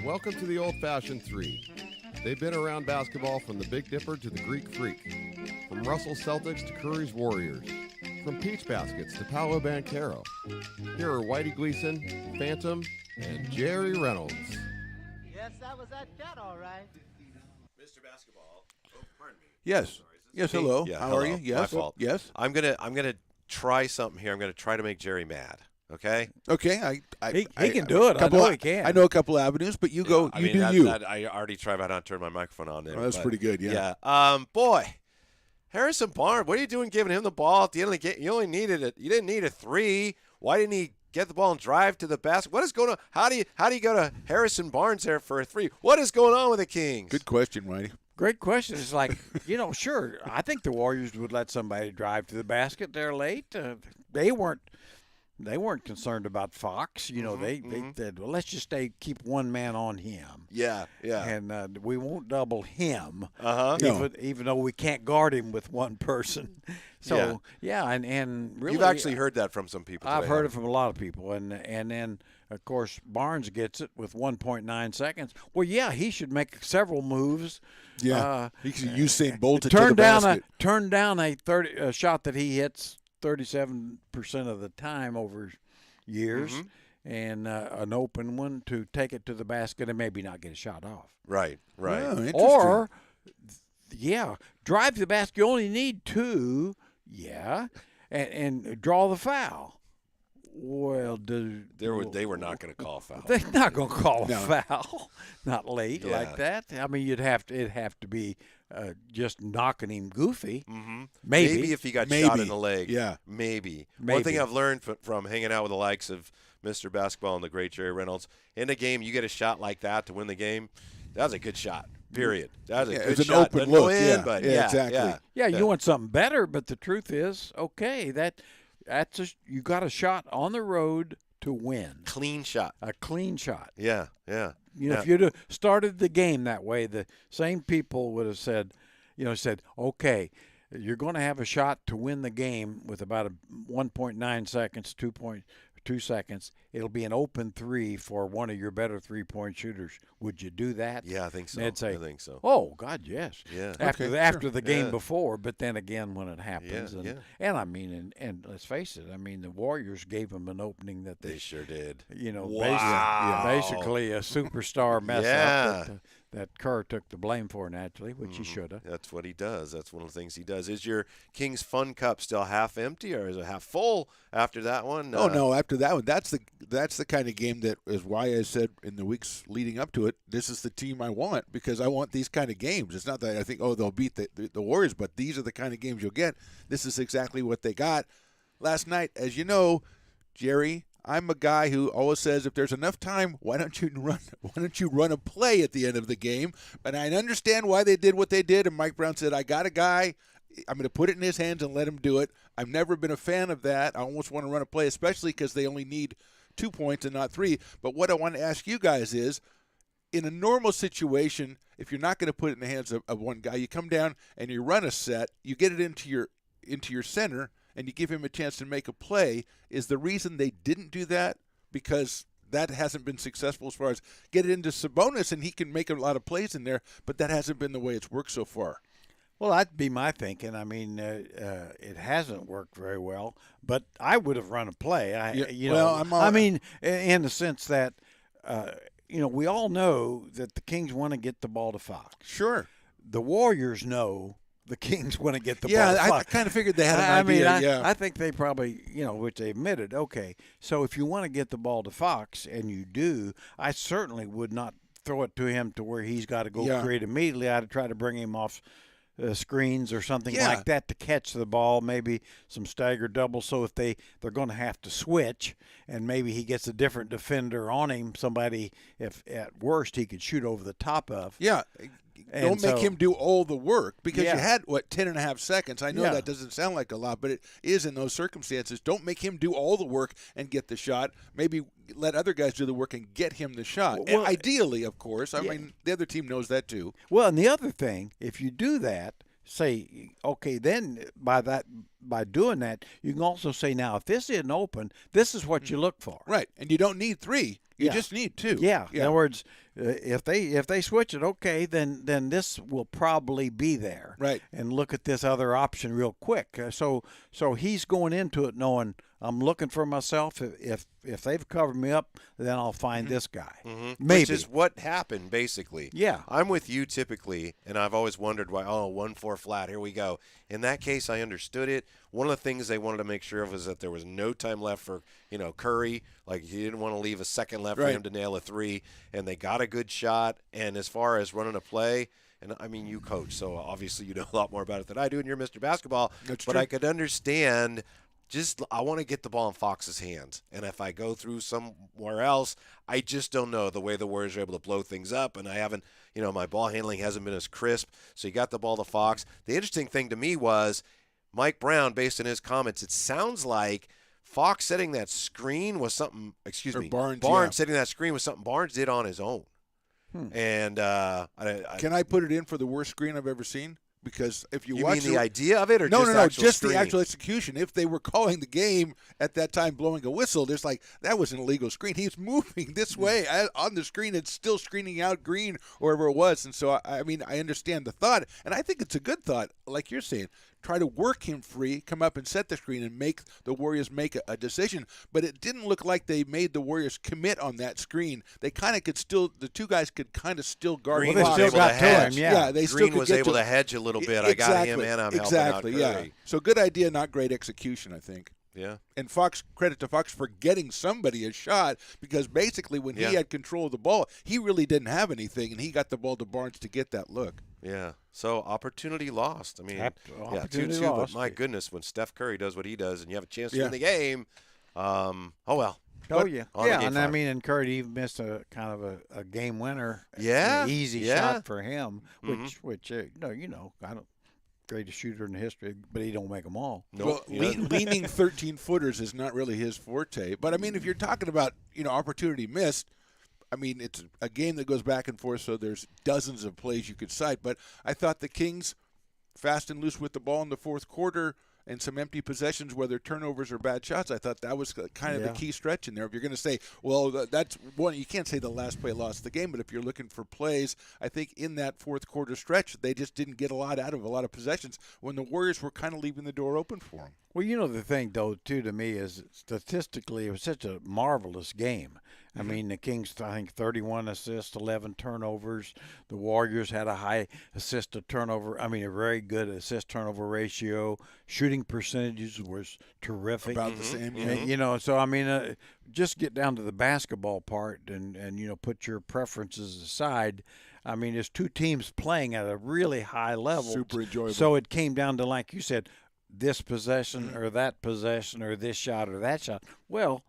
Welcome to the old-fashioned three. They've been around basketball from the Big Dipper to the Greek Freak, from Russell Celtics to Curry's Warriors, from Peach Baskets to Paolo Banchero. Here are Whitey Gleason, Phantom, and Jerry Reynolds. Yes, that was that cat, all right. Mr. Basketball. Oh, pardon me. Yes. Sorry, is this Yes, me? hello. Yeah, How hello. are you? Yes. My fault. Yes. I'm gonna try something here. I'm gonna try to make Jerry mad. Okay. Okay. He can do it. I know he can. I know a couple avenues, but you go. I you mean, do that, you. That I already tried, but I don't turn my microphone on there. Oh, that's but, pretty good. Yeah. Yeah. Boy, Harrison Barnes. What are you doing giving him the ball at the end of the game? You only needed it. You didn't need a three. Why didn't he get the ball and drive to the basket? What is going on? How do you go to Harrison Barnes there for a three? What is going on with the Kings? Good question, Whitey. Great question. It's like, sure, I think the Warriors would let somebody drive to the basket. They're late. They weren't concerned about Fox. They said, well, let's just keep one man on him. Yeah. And we won't double him. Uh-huh. Even though we can't guard him with one person. So and really, You've actually heard that from some people. I've today, heard huh? it from a lot of people, and then of course Barnes gets it with 1.9 seconds. Well, yeah, he should make several moves. Yeah. He could Usain Bolt it to the Turn basket. down a shot that he hits 37% of the time over years, and an open one to take it to the basket and maybe not get a shot off. Right. Oh, interesting. Or, drive to the basket. You only need two, and draw the foul. Well, They were not going to call foul. they're not going to call No. a foul, not late Yeah. like that. I mean, it'd have to be just knocking him goofy. Mm-hmm. Maybe if he got Maybe. shot in the leg. Yeah. Maybe. One Maybe. thing I've learned from hanging out with the likes of Mr. Basketball and the great Jerry Reynolds, in a game, you get a shot like that to win the game. That was a good shot. Period. That was a Yeah, good it was an shot. open Didn't go look, in, yeah. but Yeah, exactly. Yeah. Yeah, you want something better, but the truth is, okay, that's you got a shot on the road to win, Clean shot. a clean shot. Yeah. If you'd have started the game that way, the same people would have said, okay, you're going to have a shot to win the game with about 1.9 seconds, 2.2 seconds. It'll be an open three for one of your better three-point shooters. Would you do that? Yeah, I think so. And they'd say, I think so. oh, God, yes. Yeah. After the game Yeah. before, but then again when it happens. Yeah, and I mean, and let's face it, I mean, the Warriors gave them an opening that They sure did. Wow. Basically a superstar mess Yeah. up that Kerr took the blame for naturally, which he should have. That's what he does. That's one of the things he does. Is your Kings Fun Cup still half empty or is it half full after that one? Oh no! After that one, that's the kind of game that is why I said in the weeks leading up to it, this is the team I want because I want these kind of games. It's not that I think they'll beat the Warriors, but these are the kind of games you'll get. This is exactly what they got last night. As you know, Jerry, I'm a guy who always says if there's enough time, why don't you run a play at the end of the game? And I understand why they did what they did. And Mike Brown said, I got a guy. I'm going to put it in his hands and let him do it. I've never been a fan of that. I almost want to run a play, especially because they only need 2 points and not 3. But what I want to ask you guys is, in a normal situation, if you're not going to put it in the hands of one guy, you come down and you run a set, you get it into your center, and you give him a chance to make a play. Is the reason they didn't do that because that hasn't been successful as far as get it into Sabonis and he can make a lot of plays in there, but that hasn't been the way it's worked so far. Well, that'd be my thinking. I mean, it hasn't worked very well, but I would have run a play. I mean, in the sense that, we all know that the Kings want to get the ball to Fox. Sure. The Warriors know the Kings want to get the ball to Fox. I kind of figured they had an idea. I think they probably, which they admitted, okay, so if you want to get the ball to Fox, and you do, I certainly would not throw it to him to where he's got to go create immediately. I'd try to bring him off screens or something like that to catch the ball, maybe some stagger double. So if they're going to have to switch, and maybe he gets a different defender on him, somebody if at worst he could shoot over the top of. Yeah. Don't make him do all the work because you had, 10.5 seconds. I know that doesn't sound like a lot, but it is in those circumstances. Don't make him do all the work and get the shot. Maybe let other guys do the work and get him the shot. Well, ideally, of course. I mean, the other team knows that too. Well, and the other thing, if you do that, say, okay, then by doing that, you can also say, now, if this isn't open, this is what you look for. Right. And you don't need 3. You just need two. Yeah. In other words, if they switch it, okay, then this will probably be there. Right. And look at this other option real quick. So he's going into it knowing I'm looking for myself. If they've covered me up, then I'll find this guy. Maybe. Which is what happened, basically. Yeah. I'm with you typically, and I've always wondered why, 1-4 flat, here we go. In that case, I understood it. One of the things they wanted to make sure of was that there was no time left for, Curry. Like, he didn't want to leave a second left for him to nail a three, and they got a good shot. And as far as running a play, and I mean, you coach, so obviously you know a lot more about it than I do, and you're Mr. Basketball. That's but true. I could understand – I want to get the ball in Fox's hands. And if I go through somewhere else, I just don't know the way the Warriors are able to blow things up. And I haven't, my ball handling hasn't been as crisp. So you got the ball to Fox. The interesting thing to me was Mike Brown, based on his comments, it sounds like Fox setting that screen was something, Barnes setting that screen was something Barnes did on his own. And can I put it in for the worst screen I've ever seen? Because if you watch mean the idea of it, or no, just screening? the actual execution. If they were calling the game at that time, blowing a whistle, there's like that was an illegal screen. He's moving this way on the screen. It's still screening out Green or wherever it was. And so I mean, I understand the thought, and I think it's a good thought. Like you're saying, try to work him free, come up and set the screen, and make the Warriors make a decision. But it didn't look like they made the Warriors commit on that screen. They kind of could still, the two guys could kind of still guard. Green Well, was they able still got to to him, hedge. yeah. They still Green could was get able to to hedge a little bit. I got him, and I'm helping out Curry. Yeah. So good idea, not great execution, I think. Yeah. And credit to Fox for getting somebody a shot, because basically when he had control of the ball, he really didn't have anything, and he got the ball to Barnes to get that look. Yeah. So opportunity lost. I mean, Opportunity 2-2, lost. but my goodness, when Steph Curry does what he does and you have a chance to win the game, oh well. Oh, yeah. On to Yeah, game and 5. I mean, and Curry even missed a kind of a game winner. Yeah, An easy yeah. shot for him, which I don't. Greatest shooter in history, but he don't make them all. Nope. Well, leaning 13-footers is not really his forte. But, I mean, if you're talking about, opportunity missed, I mean, it's a game that goes back and forth, so there's dozens of plays you could cite. But I thought the Kings, fast and loose with the ball in the fourth quarter, and some empty possessions, whether turnovers or bad shots, I thought that was kind of the key stretch in there. If you're going to say, well, that's one, you can't say the last play lost the game, but if you're looking for plays, I think in that fourth quarter stretch, they just didn't get a lot out of a lot of possessions when the Warriors were kind of leaving the door open for them. Well, the thing, though, too, to me is statistically it was such a marvelous game. I mean, the Kings, I think, 31 assists, 11 turnovers. The Warriors had a high assist-to-turnover, a very good assist-turnover ratio. Shooting percentages was terrific. About the same, yeah. So, I mean, just get down to the basketball part and put your preferences aside. I mean, there's two teams playing at a really high level. Super enjoyable. So it came down to, like you said, this possession or that possession or this shot or that shot. Well,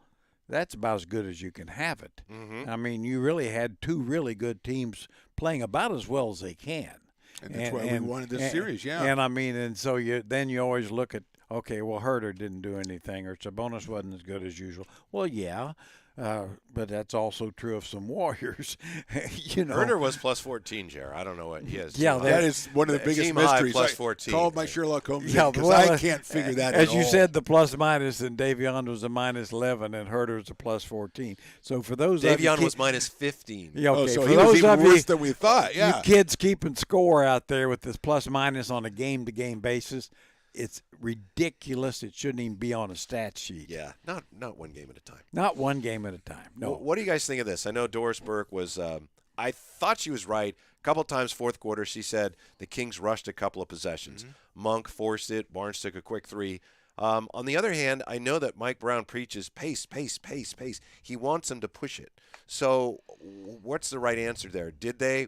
that's about as good as you can have it. I mean, you really had two really good teams playing about as well as they can. And that's why we wanted this series, yeah. And I mean, and so you always look at, okay, well, Herter didn't do anything or Sabonis wasn't as good as usual. Well, yeah. But that's also true of some Warriors. Herter was plus 14, Jer. I don't know what he is. Yeah, that is one of the biggest team high mysteries. plus 14. Call my Sherlock Holmes Yeah, because well, I can't figure that as at you all. said, the plus minus, and Davion was a minus 11, and Herter was a plus 14. So for those of you Davion was minus 15. Yeah, okay. so For he was those even of worse you, than we thought. Yeah, you kids keeping score out there with this plus minus on a game-to-game basis, it's ridiculous. It shouldn't even be on a stat sheet. Yeah, not one game at a time. Not one game at a time. No. What do you guys think of this? I know Doris Burke was I thought she was right. A couple times fourth quarter, she said the Kings rushed a couple of possessions. Monk forced it. Barnes took a quick three. On the other hand, I know that Mike Brown preaches pace, pace, pace, pace. He wants them to push it. So what's the right answer there? Did they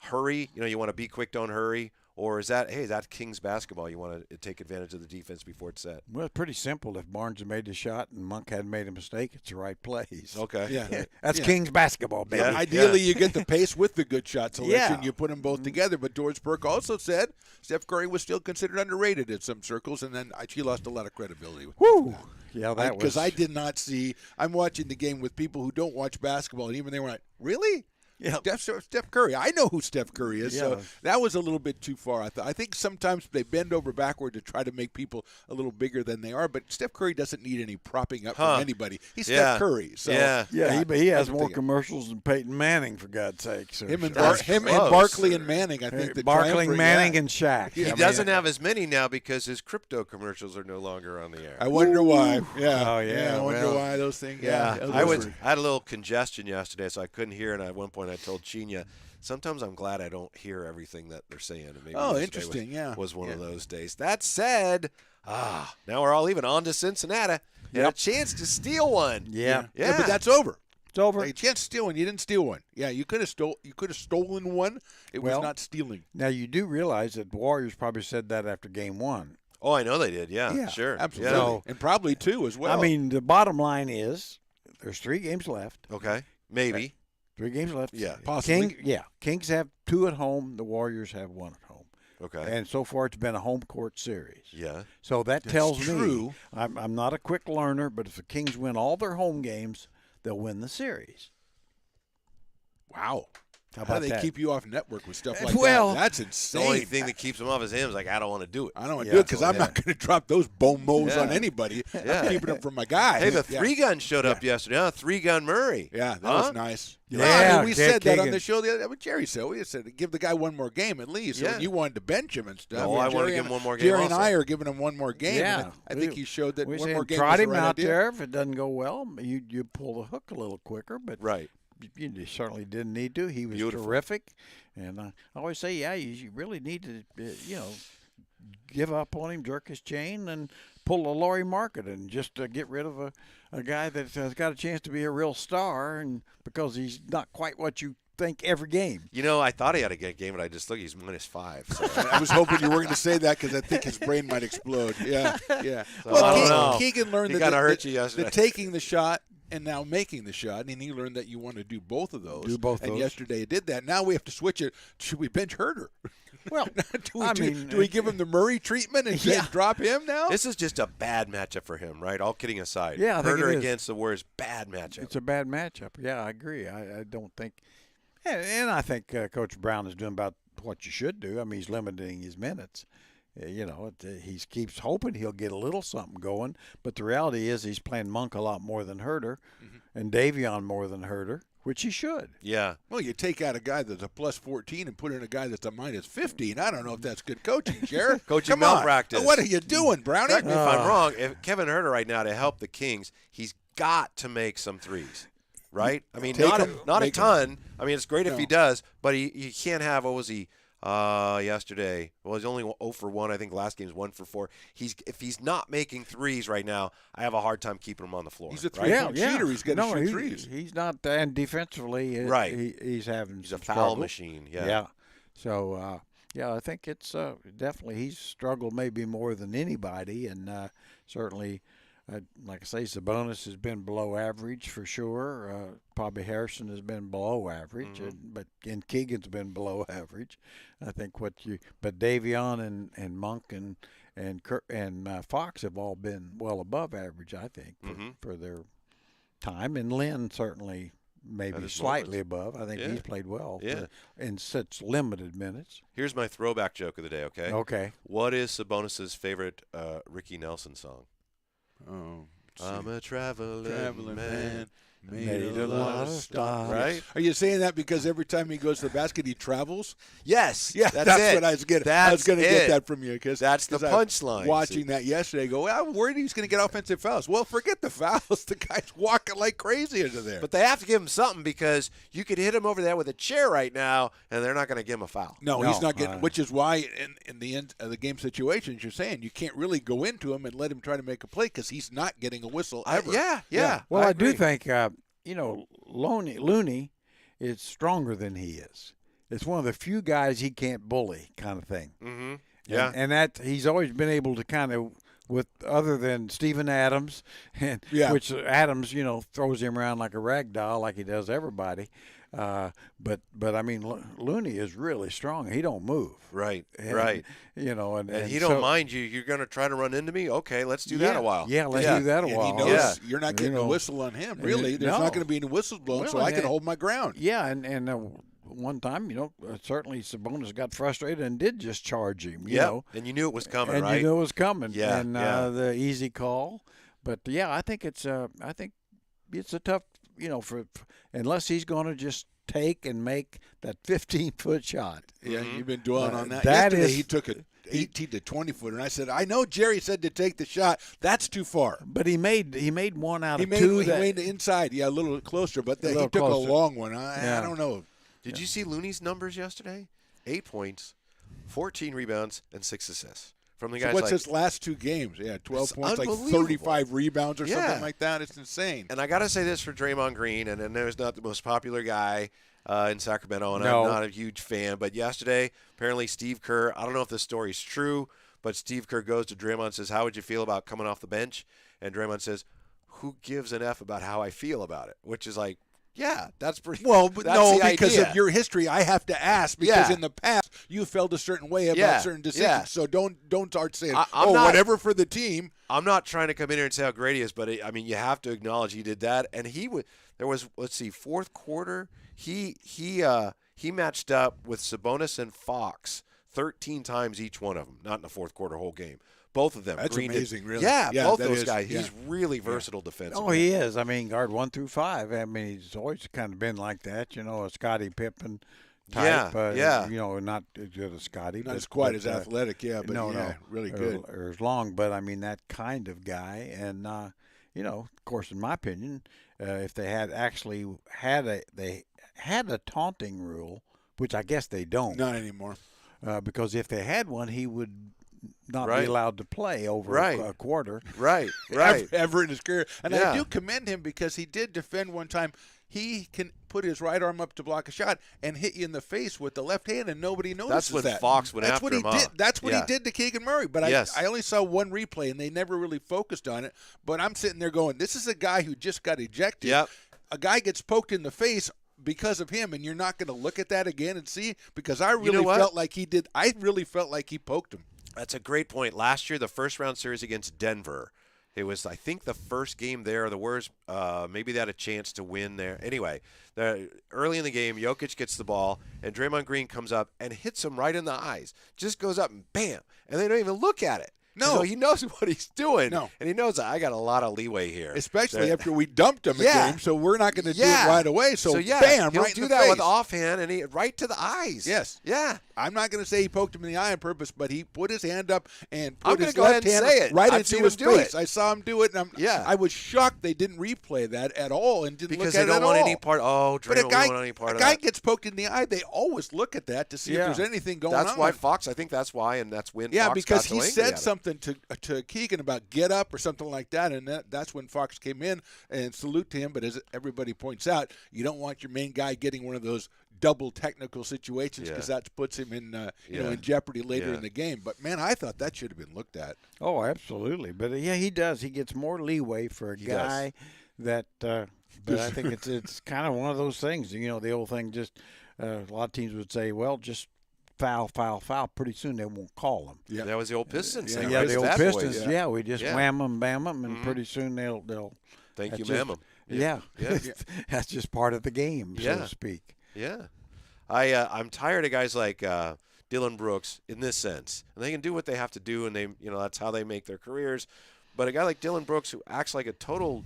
hurry? You want to be quick, don't hurry. Or is that, hey, that's Kings basketball? You want to take advantage of the defense before it's set? Well, it's pretty simple. If Barnes had made the shot and Monk hadn't made a mistake, it's the right plays. Okay. Yeah. That's Kings basketball, baby. Yeah. Ideally, you get the pace with the good shot selection. Yeah. You put them both together. But Doris Burke also said Steph Curry was still considered underrated in some circles, and then she lost a lot of credibility. Woo! Yeah, that was. Because I did not see – I'm watching the game with people who don't watch basketball, and even they were like, really? Yeah. Steph Curry. I know who Steph Curry is, Yeah. so that was a little bit too far. I think sometimes they bend over backward to try to make people a little bigger than they are, but Steph Curry doesn't need any propping up from anybody. He's Yeah. Steph Curry. So, Yeah. He has that's more the thing. commercials than Peyton Manning, for God's sake. So Him and That's him and close. Barkley and Manning, I think. the Barkley, triumvirate, Manning, yeah. and Shaq. He doesn't have as many now because his crypto commercials are no longer on the air. I wonder why. Yeah. Oh, yeah, I wonder well, why those things. Yeah, those I were- had a little congestion yesterday, so I couldn't hear. And at one point, I told Chinya, sometimes I'm glad I don't hear everything that they're saying. And maybe Oh, yesterday interesting, yeah. was one of Yeah. those days. That said, now we're all even on to Cincinnati. And a chance to steal one. Yeah. Yeah. but that's over. It's over. You can't steal one. You didn't steal one. Yeah, you could have stolen one. It Well, was not stealing. Now, you do realize that the Warriors probably said that after game one. Oh, I know they did. Yeah, sure. Absolutely. Yeah. So- and probably two as well. I mean, the bottom line is there's 3 games left. Okay. Maybe. 3 games left. Yeah. Possibly. Kings have 2 at home. The Warriors have 1 at home. Okay. And so far, it's been a home court series. Yeah. So that tells me, true. I'm not a quick learner, but if the Kings win all their home games, they'll win the series. Wow. How How about do they that? keep you off network with stuff like Well, that? That's The insane. only thing that keeps him off is him is like, I don't want to do it. I don't want to Yeah. do it because I'm Yeah. not going to drop those bombos Yeah. on anybody. Yeah. I'm keeping them from my guy. Hey, the Yeah. 3-gun showed up yesterday. Huh? 3-gun Murray. Yeah, that Huh? was nice. Yeah, I mean, we Ted said that on Kagan. the show the other. I mean, Jerry said we said give the guy one more game at least. So Yeah. when you wanted to bench him and stuff. No, I wanna Jerry give and- him one more game Jerry and also. I are giving him one more game. Yeah. and I think he showed that We one said more game trot was the him right out idea. there. If it doesn't go well, you pull the hook a little quicker. But Right. you certainly didn't need to. He was Beautiful. terrific. And I always say, you really need to, give up on him, jerk his chain, and pull a Laurie Market and just get rid of a guy that has got a chance to be a real star, and because he's not quite what you think every game. You know, I thought he had a good game, but I just look, he's -5. So. I was hoping you were going to say that because I think his brain might explode. Yeah, yeah. So, I don't know. Keegan learned He that kinda the- hurt the- you yesterday. the taking the shot and now making the shot, and he learned that you want to do both of those. Do both and those. yesterday he did that. Now we have to switch it. Should we bench Herder? Well, do we give him the Murray treatment and Yeah. drop him now? This is just a bad matchup for him, right? All kidding aside. Yeah, I think Herder it is. against the Warriors, bad matchup. it's a bad matchup. Yeah, I agree. I don't think, and I think Coach Brown is doing about what you should do. I mean, he's limiting his minutes. He keeps hoping he'll get a little something going, but the reality is he's playing Monk a lot more than Herder, and Davion more than Herder, which he should. Yeah. Well, you take out a guy that's a +14 and put in a guy that's a -15. I don't know if that's good coaching, Jared. Coaching Come on. malpractice. What are you doing, Brownie? Correct me if I'm wrong. If Kevin Herter right now to help the Kings, he's got to make some threes, right? I mean, Take not 'em, a make 'em. ton. I mean, it's great if No. he does, but he can't have. What was he? Yesterday. Well, he's only 0 for 1. I think last game's 1 for 4. If he's not making threes right now, I have a hard time keeping him on the floor. He's a right? three-point cheater. He's going to shoot he's, threes. He's not, and defensively, Right. He's having He's a some foul struggle. machine. Yeah. Yeah. So, I think it's definitely he's struggled maybe more than anybody, and certainly, like I say, Sabonis has been below average for sure. Probably Harrison has been below average, and Keegan's been below average. I think but Davion and Monk and Fox have all been well above average. I think for their time, and Lynn certainly. Maybe his slightly above. I think Yeah. he's played well Yeah. in such limited minutes. Here's my throwback joke of the day, okay? Okay. What is Sabonis' favorite Ricky Nelson song? Oh, I'm a traveling man. Made a lot of stops. Right? Are you saying that because every time he goes to the basket, he travels? Yes. Yeah, that's it. what I was getting. That's I was going to it. get that from you because That's the punchline. Watching that yesterday, go. Well, I'm worried he's going to get offensive fouls. Well, forget the fouls. The guy's walking like crazy into there. But they have to give him something because you could hit him over there with a chair right now, and they're not going to give him a foul. no, No, he's not getting. Which is why in the end of the game situations, you're saying you can't really go into him and let him try to make a play because he's not getting a whistle ever. Yeah. Well, I do agree. think Looney is stronger than he is. It's one of the few guys he can't bully, kind of thing. Mm-hmm. Yeah. And that he's always been able to kind of with other than Steven Adams, and which Adams, throws him around like a rag doll, like he does everybody. But I mean, Looney is really strong. He don't move. Right. And, right. And he don't mind you. You're going to try to run into me? Okay, let's do that a while. Yeah, let's do that a while. He knows you're not getting a whistle on him. Really, there's not going to be any whistles blown, so I can hold my ground. Yeah, and one time, certainly Sabonis got frustrated and did just charge him. You know, and you knew it was coming, and right? you knew it was coming. Yeah, and the easy call. But I think it's a tough, for unless he's going to just take and make that 15-foot shot. Yeah, you've been dwelling on that. That Yesterday is, he took an 18 to 20-footer, and I said, I know Jerry said to take the shot. That's too far. But he made one out of two. He made the inside, a little closer, but he took a long one. I don't know. Did you see Looney's numbers yesterday? 8 points, 14 rebounds, and 6 assists. From the guys. So what's his last 2 games? 12 points, like 35 rebounds or something like that. It's insane. And I got to say this for Draymond Green, and I know he's not the most popular guy in Sacramento, and No. I'm not a huge fan. But yesterday, apparently Steve Kerr, I don't know if this story's true, but Steve Kerr goes to Draymond and says, how would you feel about coming off the bench? And Draymond says, who gives an F about how I feel about it? Which is like, yeah, that's pretty. Well, but that's no, the because idea. of your history, I have to ask because in the past you felt a certain way about certain decisions. Yeah. So don't start saying, I'm not- whatever for the team. I'm not trying to come in here and say how great he is, but you have to acknowledge he did that, and there was fourth quarter, he matched up with Sabonis and Fox 13 times each one of them, not in the fourth quarter whole game. Both of them. That's Green amazing, did, really. Yeah, both that those is, guys. yeah. He's really versatile defensively. Oh, he is. I mean, guard 1 through 5. I mean, he's always kind of been like that. A Scottie Pippen type. Not as good as Scottie. Not as quite as athletic, but no, really good. Or as long, but I mean that kind of guy. And of course, in my opinion, if they had actually had a taunting rule, which I guess they don't. Not anymore. Because if they had one, he would not Right. be allowed to play over Right. a quarter. Right. Ever in his career. And Yeah. I do commend him because he did defend one time. He can put his right arm up to block a shot and hit you in the face with the left hand, and nobody notices That's when that. Fox went That's after what he him, did. huh? That's what Yeah. he did to Keegan Murray. But Yes. I only saw one replay, and they never really focused on it. But I'm sitting there going, this is a guy who just got ejected. Yep. A guy gets poked in the face because of him, and you're not going to look at that again and see? Because I really know what? felt like he did. I really felt like he poked him. That's a great point. Last year, the first round series against Denver, it was, I think, the first game there. The Warriors, maybe they had a chance to win there. Anyway, early in the game, Jokic gets the ball, and Draymond Green comes up and hits him right in the eyes. Just goes up and bam, and they don't even look at it. No. So he knows what he's doing. No. And he knows I got a lot of leeway here. Especially after we dumped him a game, so we're not going to do it right away. So yeah, bam, he'll right do in the that face. with offhand and right to the eyes. Yes. Yeah. I'm not going to say he poked him in the eye on purpose, but he put his hand up and I'm put gonna his go ahead left and hand say it. right I've into seen his him do face. it. I saw him do it, and I was shocked they didn't replay that at all and didn't Because look at they it don't at want all. any part. Oh, But a Draymond, we guy, don't want any part a of guy that. gets poked in the eye. They always look at that to see if there's anything going on. That's why Fox. I think that's why, and that's when. Yeah, Fox because got so he angry said at it. something to Keegan about get up or something like that, and that's when Fox came in and salute to him. But as everybody points out, you don't want your main guy getting one of those double technical situations because that puts him in in jeopardy later in the game. But man, I thought that should have been looked at. Oh, absolutely. But he does. He gets more leeway for a guy that. But I think it's kind of one of those things. The old thing. Just a lot of teams would say, well, just foul. Pretty soon they won't call them. Yeah, that was the old Pistons thing. Yeah, right? the old Bad Pistons. boys. Yeah, we just wham them, bam them, and pretty soon they'll. Thank you, just- ma'am. Yeah, that's just part of the game, so to speak. Yeah, I'm tired of guys like Dylan Brooks in this sense, and they can do what they have to do, and that's how they make their careers. But a guy like Dylan Brooks who acts like a total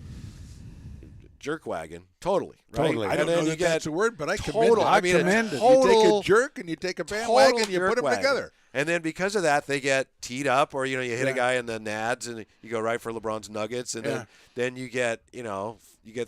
jerkwagon, totally. Totally. I don't know that that's a word, but I commend total. it. I mean, a commend it. You take total- a jerk and you take a bandwagon and you put them jerkwagon. together. And then because of that, they get teed up, or you hit a guy in the nads, and you go right for LeBron's Nuggets, and then you get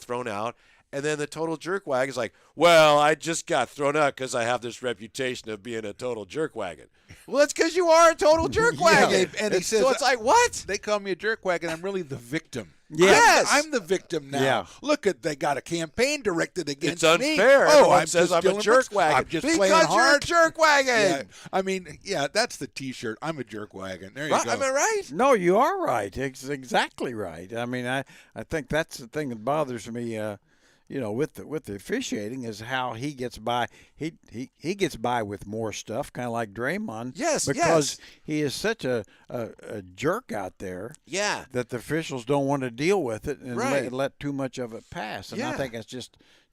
thrown out. And then the total jerkwag is like, well, I just got thrown out because I have this reputation of being a total jerkwagon. Well, that's because you are a total jerkwagon. and he says, so it's like, what? They call me a jerkwag, and I'm really the victim. Yes. I'm the victim now. Yeah. Look at they got a campaign directed against It's me. unfair. Oh, Everyone I'm says just I'm a stealing jerk bricks. wagon. I'm just because playing you're a hard. jerk wagon. Yeah, I mean, that's the T-shirt. I'm a jerk wagon. There you Right? go. Am I right? No, you are right. It's exactly right. I mean, I think that's the thing that bothers me. With the officiating is how he gets by. He gets by with more stuff, kind of like Draymond. Yes, because he is such a jerk out there. Yeah. That the officials don't want to deal with it and Right. let too much of it pass. And I Yeah. think that's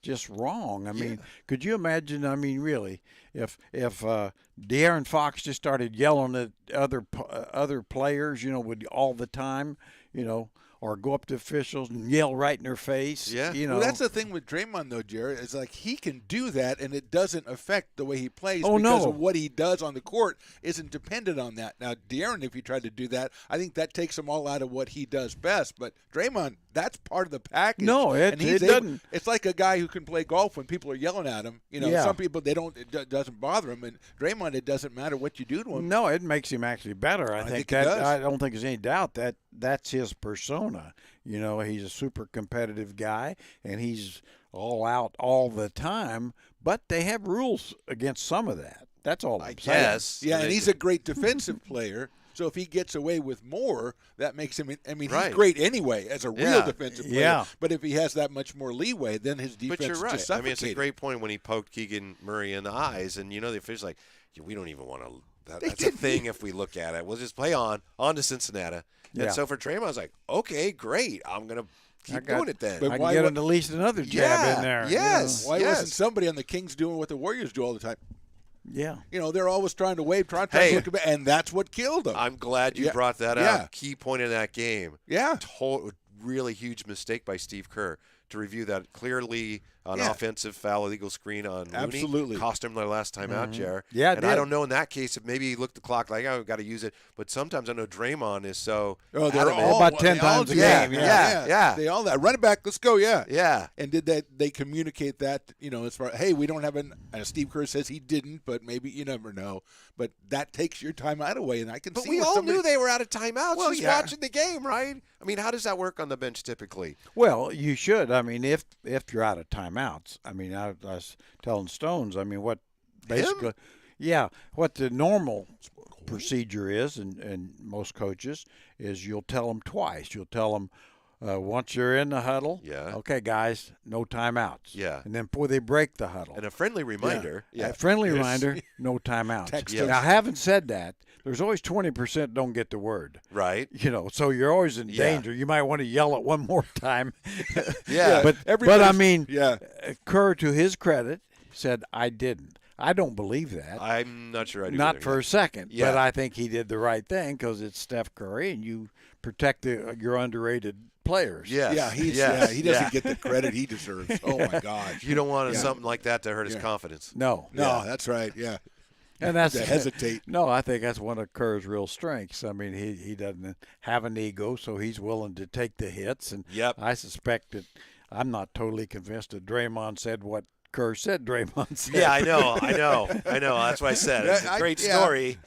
just wrong. I mean, could you imagine? I mean, really, if De'Aaron Fox just started yelling at other players, would all the time, or go up to officials and yell right in their face. Yeah. Well, that's the thing with Draymond, though, Jared. It's like he can do that, and it doesn't affect the way he plays Oh, because no. of what he does on the court isn't dependent on that. Now, De'Aaron, if he tried to do that, I think that takes him all out of what he does best. But Draymond, that's part of the package. No, and he's it doesn't. It's like a guy who can play golf when people are yelling at him. Yeah. Some people it doesn't bother him, and Draymond, it doesn't matter what you do to him. No, it makes him actually better. I think it that does. I don't think there's any doubt that that's his persona. He's a super competitive guy, and he's all out all the time. But they have rules against some of that. That's all I'm saying. Yes. Yeah, and he's a great defensive player. So if he gets away with more, that makes him. I mean, Right. he's great anyway as a real Yeah. defensive player. Yeah. But if he has that much more leeway, then his defense But you're right. just I mean, it's a suffocated. great point when he poked Keegan Murray in the eyes, and the official's like, we don't even want to. That's a thing if we look at it. We'll just play on to Cincinnati. Yeah. And so for Draymond, I was like, okay, great. I'm gonna keep doing it then. But I why can get would- at least another jab Yeah, in there. yes. Why wasn't somebody on the Kings doing what the Warriors do all the time? Yeah. They're always trying to wave, trying Hey. to look, and that's what killed them. I'm glad you Yeah. brought that Yeah. up. Key point in that game. Yeah. Really huge mistake by Steve Kerr to review that clearly an Yeah. offensive foul, illegal screen on Looney. Absolutely. Cost him their last time out, Jer. Yeah, it and I did. don't know in that case if maybe he looked at the clock like, oh, we've got to use it. But sometimes I know Draymond is so Oh, they're adamant. all about 10 they all times a do game, that. yeah. They all that. Run it back. Let's go. Yeah. Yeah. And did they communicate that, as far, hey, we don't have Steve Kerr says he didn't, but maybe you never know. But that takes your timeout away, and I can But see we where all somebody, knew they were out of timeouts Well, just yeah. watching the game, right? I mean, how does that work on the bench typically? Well, you should. I mean, if you're out of timeouts, I mean, I was telling Stones. I mean, what basically, what the normal procedure is, and most coaches is you'll tell them twice. You'll tell them once you're in the huddle. Yeah. Okay, guys, no timeouts. Yeah. And then before they break the huddle, And a friendly reminder. a friendly reminder, no timeouts. Text us. Now, having said that, there's always 20% don't get the word. Right. So you're always in Yeah. danger. You might want to yell it one more time. Yeah. but I everybody's- mean, yeah. Kerr, to his credit, said, I didn't. I don't believe that. I'm not sure I do. Not either. for a second. Yeah. But I think he did the right thing because it's Steph Curry and you protect your underrated players. Yes. Yeah, Yes. he doesn't Yeah. get the credit he deserves. Oh my gosh. You don't want Yeah. something like that to hurt his Yeah. confidence. No. No, that's right. Yeah. And that's To hesitate. No, I think that's one of Kerr's real strengths. I mean, he doesn't have an ego, so he's willing to take the hits. And Yep. I suspect that I'm not totally convinced that Draymond said what Kerr said Draymond said. Yeah, I know. That's what I said. It's a great story.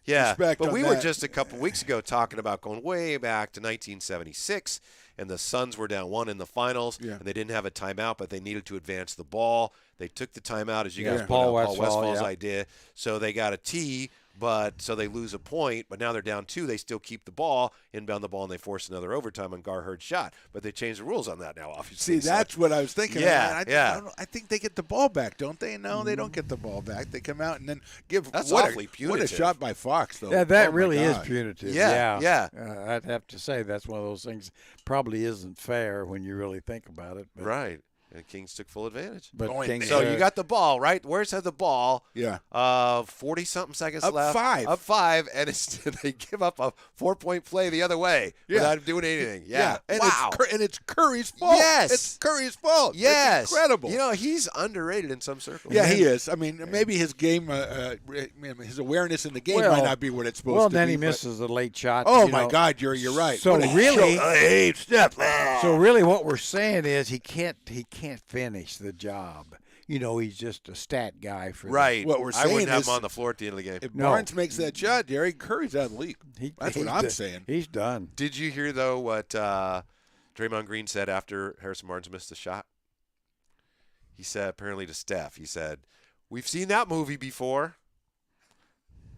Yeah, respect but on we were that. just a couple weeks ago talking about going way back to 1976, and the Suns were down 1 in the finals, Yeah. and they didn't have a timeout, but they needed to advance the ball. They took the timeout, as you guys Yeah. pointed out, Paul Paul Westphal, Westfall's yeah. idea. So they got a tee, but so they lose a point, but now they're down 2. They still keep the ball, inbound the ball, and they force another overtime on Garherd's shot. But they changed the rules on that now, obviously. See, that's what I was thinking. Yeah, yeah. I don't know. I think they get the ball back, don't they? No, they don't get the ball back. They come out and then give. That's what awfully What a punitive. shot by Fox, though. Yeah, that Oh, my really is gosh. punitive. Yeah, yeah. I'd have to say that's one of those things probably isn't fair when you really think about it. But, right. And Kings took full advantage. But Oh, and Kings, So you got the ball, right? Warriors had the ball. Yeah. 40-something seconds Up left. 5. Up 5, and they give up a 4-point play the other way Yeah. without doing anything. Yeah. And Wow. it's Curry's fault. Yes. It's Curry's fault. Yes. It's incredible. He's underrated in some circles. Yeah, he is. I mean, maybe his game, his awareness in the game Well- might not be what it's supposed well, to then be. he but- misses a late shot. Oh you my know. God, you're right. So What a really- show. Hey, Steph. So really, what we're saying is he can't finish the job. He's just a stat guy for Right. What we're I wouldn't saying have is- him on the floor at the end of the game. If No. Barnes makes that shot, Jerry Curry's out of the league. That's what I'm saying. He's done. Did you hear, though, what Draymond Green said after Harrison Barnes missed the shot, he said apparently to Steph, he said, "We've seen that movie before."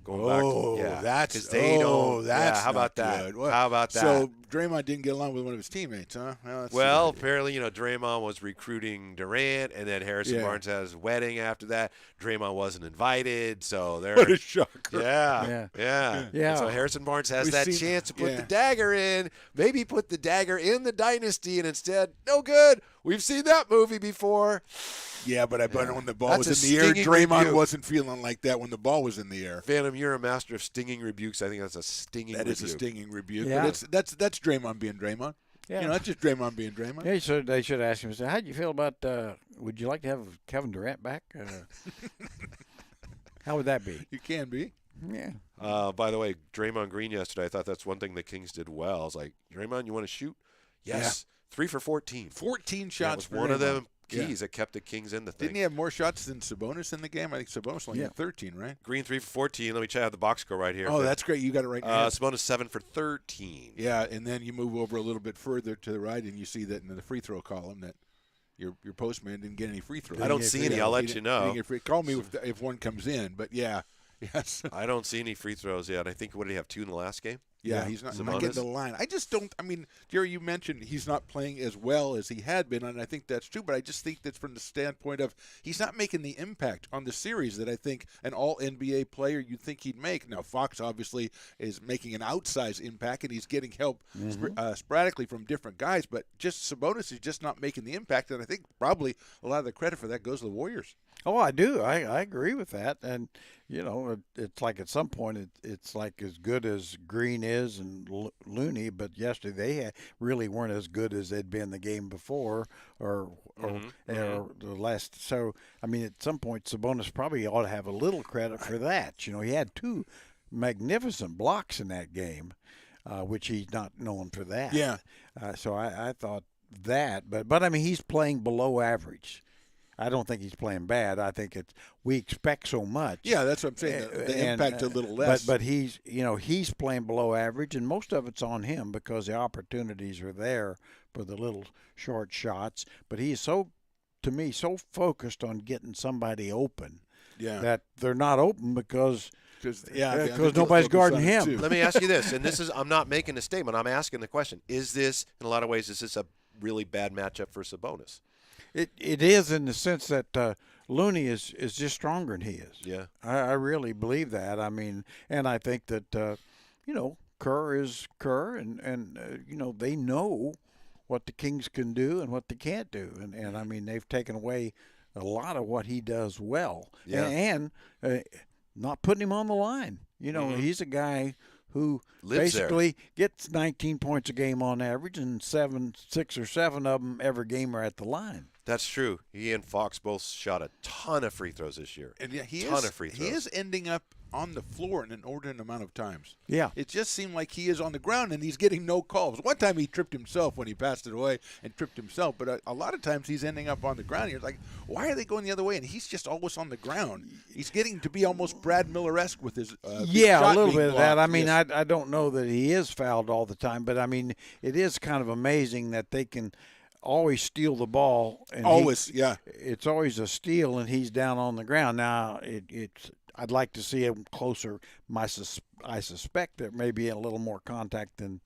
Going back, that's 'cause they don't. that's how about not that? good. Well, How about that? So Draymond didn't get along with one of his teammates, huh? Well, apparently, Draymond was recruiting Durant, and then Harrison Barnes had his wedding after that. Draymond wasn't invited, so they're what a shocker. yeah. And so Harrison Barnes has that chance to put the dagger in, maybe put the dagger in the dynasty, and instead, no good. We've seen that movie before. Yeah, but I bet when the ball That's was a in the air, stinging Draymond rebuke. wasn't feeling like that when the ball was in the air. Phantom, you're a master of stinging rebukes. I think that's a stinging That rebuke. is a stinging rebuke. Yeah. But that's Draymond being Draymond. Yeah. That's just Draymond being Draymond. Yeah, they should ask him, how do you feel about, would you like to have Kevin Durant back? How would that be? You can be. Yeah. By the way, Draymond Green yesterday, I thought that's one thing the Kings did well. I was like, Draymond, you want to shoot? Yes. 3 for 14. 14 That shots was for one of Draymond. them keys that kept the Kings in the thing. Didn't he have more shots than Sabonis in the game? I think Sabonis only had 13, right? Green 3 for 14. Let me check out the box score right here. Oh, that's great. You got it right now. Sabonis 7 for 13. Yeah, and then you move over a little bit further to the right, and you see that in the free throw column that your postman didn't get any free throws. I don't see any. I'll let you know. Call me if one comes in, but yeah. Yes. I don't see any free throws yet. I think, what did he have, 2 in the last game? Yeah, he's not Sabonis? getting the line. I just don't. I mean, Jerry, you mentioned he's not playing as well as he had been, and I think that's true. But I just think that's from the standpoint of he's not making the impact on the series that I think an All-NBA player you'd think he'd make. Now, Fox obviously is making an outsized impact, and he's getting help sporadically from different guys. But just Sabonis is just not making the impact, and I think probably a lot of the credit for that goes to the Warriors. Oh, I do. I agree with that. And, it's like at some point it's like as good as Green is and Looney, but yesterday they really weren't as good as they'd been the game before or the last. So, I mean, at some point Sabonis probably ought to have a little credit for that. He had 2 magnificent blocks in that game, which he's not known for that. Yeah. So I thought that. But, I mean, he's playing below average. I don't think he's playing bad. I think we expect so much. Yeah, that's what I'm saying. The impact a little less. But he's he's playing below average, and most of it's on him because the opportunities are there for the little short shots. But he's so focused on getting somebody open that they're not open because nobody's guarding him. Let me ask you this, and I'm not making a statement. I'm asking the question: is this, in a lot of ways, is this a really bad matchup for Sabonis? It is in the sense that Looney is just stronger than he is. Yeah. I really believe that. I mean, and I think that, Kerr is Kerr, and they know what the Kings can do and what they can't do. And I mean, they've taken away a lot of what he does well. Yeah. And not putting him on the line. He's a guy who Lives basically gets 19 points a game on average, and 6 or 7 of them every game are at the line. That's true. He and Fox both shot a ton of free throws this year. And Of free throws. He is ending up on the floor an inordinate amount of times. Yeah. It just seemed like he is on the ground and he's getting no calls. One time he tripped himself when he passed it away and tripped himself, but a lot of times he's ending up on the ground. You're like, why are they going the other way? And he's just always on the ground. He's getting to be almost Brad Miller-esque with his a shot little being bit of that. blocked. I mean, Yes. I don't know that he is fouled all the time, but I mean, it is kind of amazing that they can always steal the ball. And it's always a steal, and he's down on the ground. Now, I'd like to see him closer. I suspect there may be a little more contact than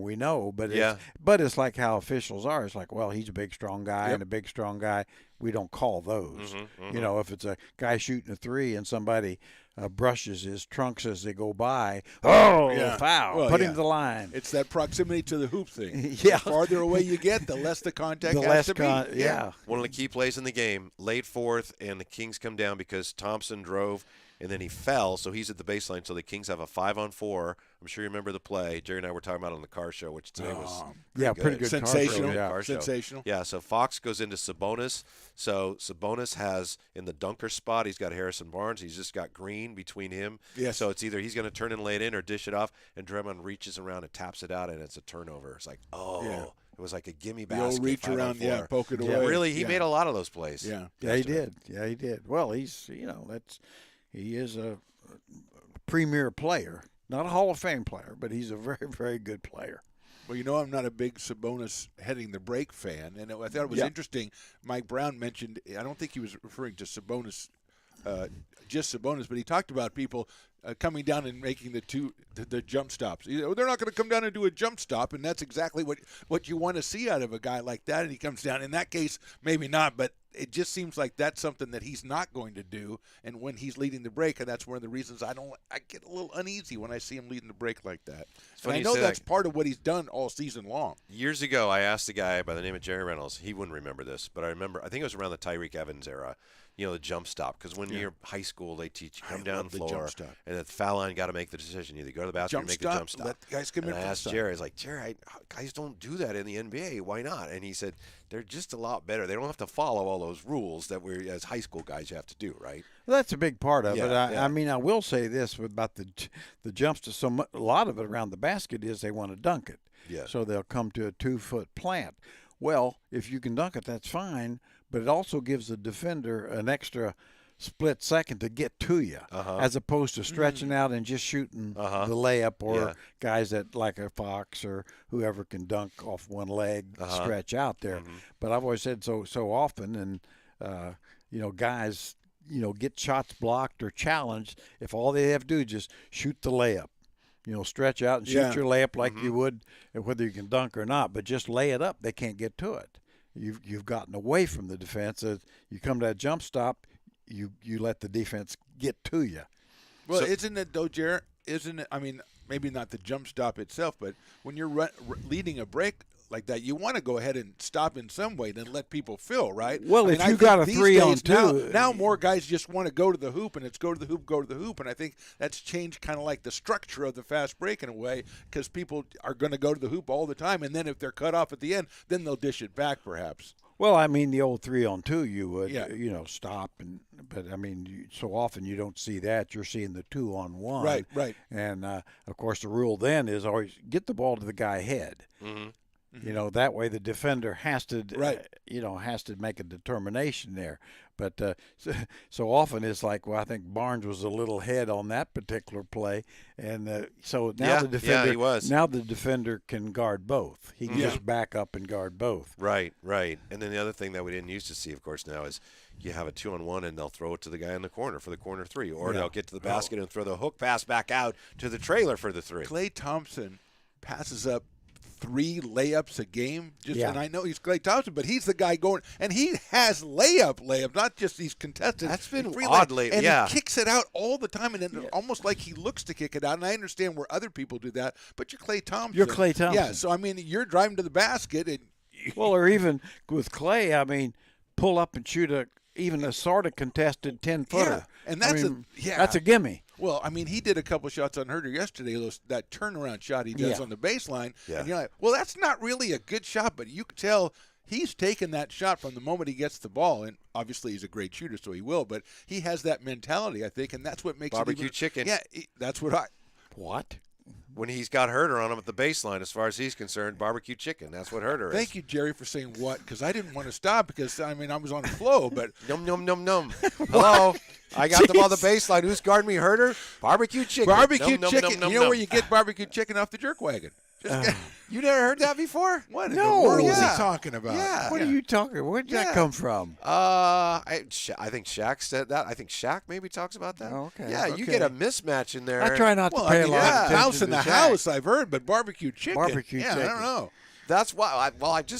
we know, but it's like how officials are. It's like, well, he's a big, strong guy, and a big, strong guy, we don't call those. If it's a guy shooting a 3 and somebody brushes his trunks as they go by, foul, Well, put him to the line. It's that proximity to the hoop thing. Yeah. The farther away you get, the less the contact The has less to be. One of the key plays in the game, late fourth, and the Kings come down because Thompson drove, and then he fell, so he's at the baseline. So the Kings have a 5-on-4. I'm sure you remember the play. Jerry and I were talking about it on the car show, which today was pretty good. Sensational. Car show, Sensational. Yeah, so Fox goes into Sabonis. So Sabonis has, in the dunker spot, he's got Harrison Barnes. He's just got Green between him. Yes. So it's either he's going to turn and lay it in or dish it off, and Draymond reaches around and taps it out, and it's a turnover. It's like, it was like a gimme The basket. old reach 5-on-4. around, poke it Yeah, away. really, he Yeah. made a lot of those plays. Yeah. Yeah, he did. Yeah, he did. Well, he is a premier player. Not a Hall of Fame player, but he's a very, very good player. Well, I'm not a big Sabonis heading the break fan, and I thought it was interesting. Mike Brown mentioned, I don't think he was referring to Sabonis, just Sabonis, but he talked about people coming down and making the jump stops. They're not going to come down and do a jump stop, and that's exactly what you want to see out of a guy like that. And he comes down. In that case, maybe not, but it just seems like that's something that he's not going to do. And when he's leading the break, and that's one of the reasons I get a little uneasy when I see him leading the break like that. And I know that's part of what he's done all season long. Years ago, I asked a guy by the name of Jerry Reynolds. He wouldn't remember this, but I think it was around the Tyreek Evans era. The jump stop. Because when you're high school, they teach you come down the floor, and at the foul line, got to make the decision. Either go to the basket or make the jump stop. Let the guys come in. And I asked Jerry, I was like, Jerry, guys don't do that in the NBA. Why not? And he said, they're just a lot better. They don't have to follow all those rules that we, as high school guys, you have to do, right? Well, that's a big part of it. Yeah. I mean, I will say this about the jumps to a lot of it around the basket is they want to dunk it. Yeah. So they'll come to a 2-foot plant. Well, if you can dunk it, that's fine, but it also gives the defender an extra split second to get to you, as opposed to stretching out and just shooting the layup, or guys that like a Fox or whoever can dunk off one leg, stretch out there. But I've always said so often, and guys get shots blocked or challenged if all they have to do is just shoot the layup. Stretch out and shoot your layup like you would, whether you can dunk or not, but just lay it up. They can't get to it. You've gotten away from the defense. You come to that jump stop, you let the defense get to you. Well, isn't it though, Jared? Isn't it? I mean, maybe not the jump stop itself, but when you're leading a break like that, you want to go ahead and stop in some way, then let people fill, right? Well, if you got a 3-on-2, now more guys just want to go to the hoop, and it's go to the hoop, and I think that's changed kind of like the structure of the fast break in a way, because people are going to go to the hoop all the time, and then if they're cut off at the end, then they'll dish it back perhaps. Well, I mean, the old 3-on-2, you would, stop, but I mean, so often you don't see that. You're seeing the 2-on-1. Right. And of course, the rule then is always get the ball to the guy head. That way the defender has to, has to make a determination there. But so often it's like, well, I think Barnes was a little head on that particular play, and so now the defender, he was. Now the defender can guard both. He can just back up and guard both. Right. And then the other thing that we didn't used to see, of course, now is you have a 2-on-1 and they'll throw it to the guy in the corner for the corner three, or they'll get to the basket and throw the hook pass back out to the trailer for the three. Klay Thompson passes up 3 layups a game. And I know he's Klay Thompson, but he's the guy going, and he has layups, not just these contested. That's been odd lately. And he kicks it out all the time, and it's almost like he looks to kick it out. And I understand where other people do that, but you're Klay Thompson. You're Klay Thompson. Yeah, so I mean, you're driving to the basket, and or even with Klay, I mean, pull up and shoot even a sort of contested 10-footer. Yeah, and that's that's a gimme. Well, I mean, he did a couple shots on Herter yesterday, that turnaround shot he does on the baseline. Yeah. And you're like, well, that's not really a good shot, but you can tell he's taken that shot from the moment he gets the ball. And obviously he's a great shooter, so he will. But he has that mentality, I think, and that's what makes barbecue chicken. Yeah, that's what What? When he's got Herter on him at the baseline, as far as he's concerned, barbecue chicken. That's what Herter is. Thank you, Jerry, for saying what, because I didn't want to stop because, I mean, I was on a flow, but. Num, num, num, num. Hello. I got them on the baseline. Who's guarding me, Herter? Barbecue chicken. Barbecue num, chicken. Num, num, you know where you get barbecue chicken off the jerk wagon? You never heard that before? What in No. the world is Yeah. he talking about? Yeah. What are you talking? Where did that come from? I think Shaq said that. I think Shaq maybe talks about that. Oh, okay. Yeah, you get a mismatch in there. I try not Well, to pay I mean, a lot of attention house in to the Shaq. house, I've heard, but barbecue chicken. Barbecue yeah, I chicken. don't know. That's why.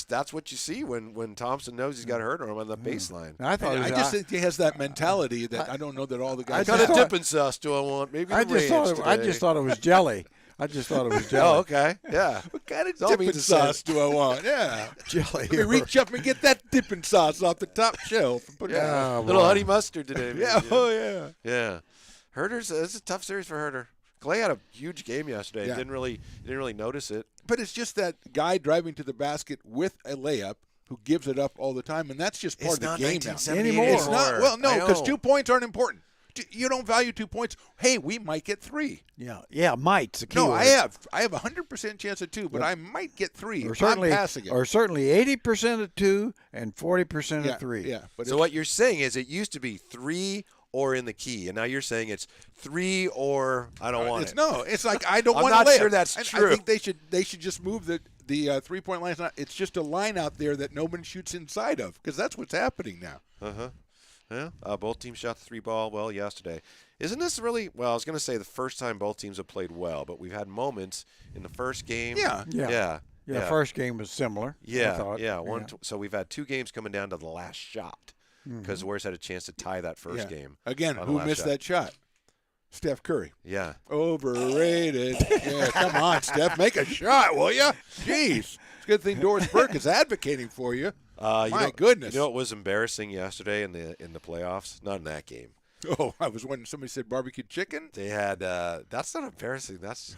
That's what you see when Thompson knows he's got Herter on the baseline. I thought I just think he has that mentality that I don't know that all the guys What kind have. of dipping sauce do I want? Maybe the I just ranch thought it was jelly. I just thought it was jelly. Oh, okay. Yeah. What kind of all dipping means to say. sauce do I want? Yeah. Jelly. Let me reach up and get that dipping sauce off the top shelf. And put it Yeah. Oh, Little boy. honey mustard today. Yeah. maybe. Oh, yeah. Yeah. Herter's it's a tough series for Herter. Klay had a huge game yesterday. Yeah. Didn't really notice it. But it's just that guy driving to the basket with a layup who gives it up all the time, and that's just part It's of not the game now. 1978 It's not. anymore. Well, no, I because know. 2 points aren't important. You don't value 2 points. Hey, we might get 3. Yeah, might's the key No, word. I have a 100% chance of 2, but I might get 3. Or if I'm certainly, passing it. or certainly 80% of 2 and 40% of 3. Yeah, but So what you're saying is it used to be 3 or in the key, and now you're saying it's 3 or I don't want it. No, it's like I don't I'm want not to sure that's I true. think they should just move the 3-point line. It's just a line out there that nobody shoots inside of because that's what's happening now. Yeah, both teams shot the 3 ball well yesterday. Isn't this really, well, I was going to say the first time both teams have played well, but we've had moments in the first game. Yeah, the first game was similar. I thought. So we've had 2 games coming down to the last shot because the Warriors had a chance to tie that first game. Again, who missed that shot? Steph Curry. Yeah. Overrated. Yeah, come on, Steph. Make a shot, will you? Jeez. It's a good thing Doris Burke is advocating for you. My goodness. You know what was embarrassing yesterday in the playoffs? Not in that game. Oh, I was wondering. Somebody said barbecue chicken. They had that's not embarrassing. That's